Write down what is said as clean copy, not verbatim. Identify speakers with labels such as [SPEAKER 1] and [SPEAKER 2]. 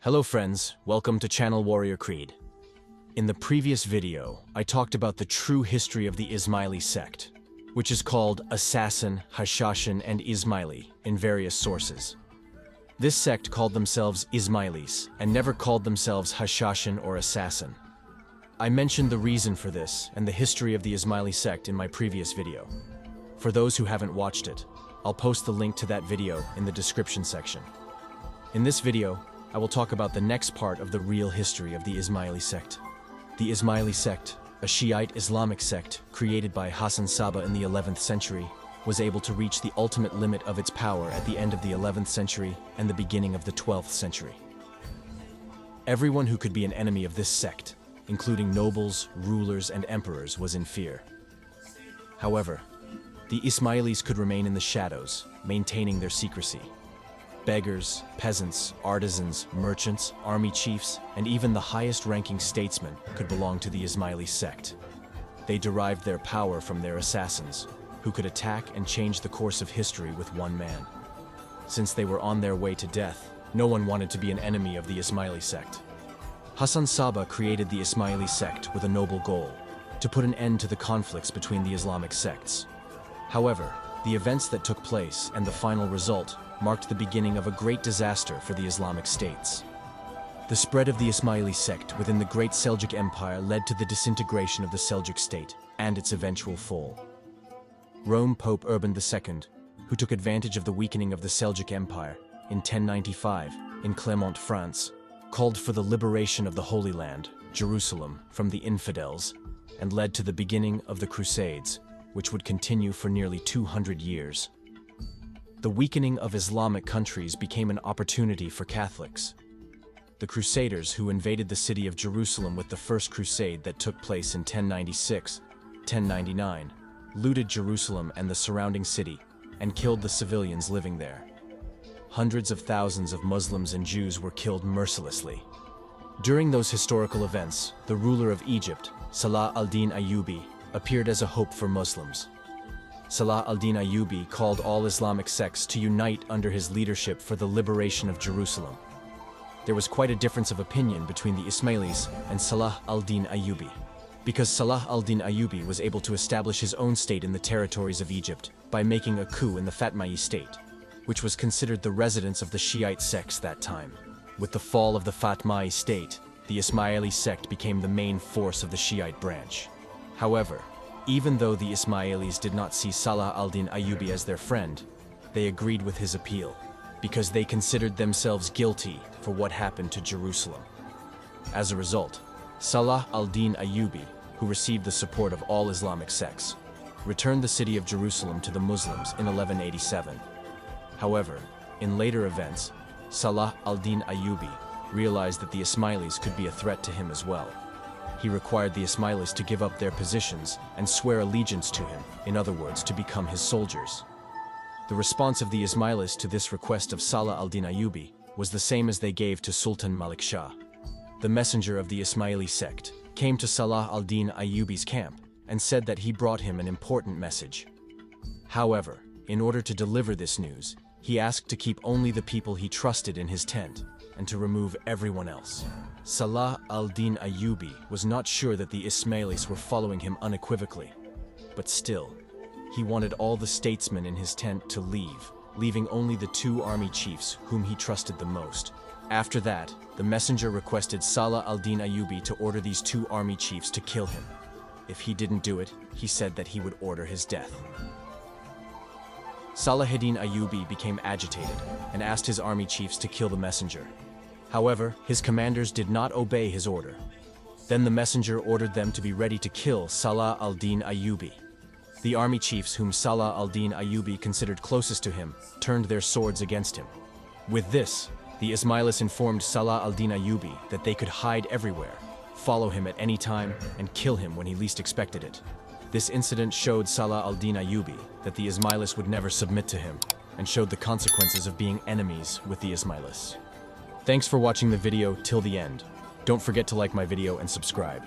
[SPEAKER 1] Hello friends, welcome to Channel Warrior Creed. In the previous video, I talked about the true history of the Ismaili sect, which is called Assassin, Hashashin, and Ismaili in various sources. This sect called themselves Ismailis and never called themselves Hashashin or Assassin. I mentioned the reason for this and the history of the Ismaili sect in my previous video. For those who haven't watched it, I'll post the link to that video in the description section. In this video, I will talk about the next part of the real history of the Ismaili sect. The Ismaili sect, a Shiite Islamic sect created by Hassan Saba in the 11th century, was able to reach the ultimate limit of its power at the end of the 11th century and the beginning of the 12th century. Everyone who could be an enemy of this sect, including nobles, rulers, and emperors, was in fear. However, the Ismailis could remain in the shadows, maintaining their secrecy. Beggars, peasants, artisans, merchants, army chiefs, and even the highest-ranking statesmen could belong to the Ismaili sect. They derived their power from their assassins, who could attack and change the course of history with one man. Since they were on their way to death, no one wanted to be an enemy of the Ismaili sect. Hassan Saba created the Ismaili sect with a noble goal: to put an end to the conflicts between the Islamic sects. However, the events that took place and the final result marked the beginning of a great disaster for the Islamic states. The spread of the Ismaili sect within the Great Seljuk Empire led to the disintegration of the Seljuk state and its eventual fall. Rome Pope Urban II, who took advantage of the weakening of the Seljuk Empire in 1095 in Clermont, France, called for the liberation of the Holy Land, Jerusalem, from the infidels, and led to the beginning of the Crusades, which would continue for nearly 200 years. The weakening of Islamic countries became an opportunity for Catholics. The Crusaders, who invaded the city of Jerusalem with the First Crusade that took place in 1096-1099, looted Jerusalem and the surrounding city and killed the civilians living there. Hundreds of thousands of Muslims and Jews were killed mercilessly. During those historical events, the ruler of Egypt, Salah al-Din Ayyubi, appeared as a hope for Muslims. Salah al-Din Ayyubi called all Islamic sects to unite under his leadership for the liberation of Jerusalem. There was quite a difference of opinion between the Ismailis and Salah al-Din Ayyubi, because Salah al-Din Ayyubi was able to establish his own state in the territories of Egypt by making a coup in the Fatmiyi state, which was considered the residence of the Shiite sects that time. With the fall of the Fatmiyi state, the Ismaili sect became the main force of the Shiite branch. However, even though the Ismailis did not see Salah al-Din Ayyubi as their friend, they agreed with his appeal, because they considered themselves guilty for what happened to Jerusalem. As a result, Salah al-Din Ayyubi, who received the support of all Islamic sects, returned the city of Jerusalem to the Muslims in 1187. However, in later events, Salah al-Din Ayyubi realized that the Ismailis could be a threat to him as well. He required the Ismailis to give up their positions and swear allegiance to him, in other words, to become his soldiers. The response of the Ismailis to this request of Salah al-Din Ayyubi was the same as they gave to Sultan Malik Shah. The messenger of the Ismaili sect came to Salah al-Din Ayyubi's camp and said that he brought him an important message. However, in order to deliver this news, he asked to keep only the people he trusted in his tent and to remove everyone else. Salah al-Din Ayyubi was not sure that the Ismailis were following him unequivocally, but still, he wanted all the statesmen in his tent to leave, leaving only the two army chiefs whom he trusted the most. After that, the messenger requested Salah al-Din Ayyubi to order these two army chiefs to kill him. If he didn't do it, he said that he would order his death. Salahuddin Ayyubi became agitated and asked his army chiefs to kill the messenger. However, his commanders did not obey his order. Then the messenger ordered them to be ready to kill Salah al-Din Ayyubi. The army chiefs whom Salah al-Din Ayyubi considered closest to him turned their swords against him. With this, the Ismailis informed Salah al-Din Ayyubi that they could hide everywhere, follow him at any time, and kill him when he least expected it. This incident showed Salah al-Din Ayyubi that the Ismailis would never submit to him, and showed the consequences of being enemies with the Ismailis. Thanks for watching the video till the end. Don't forget to like my video and subscribe.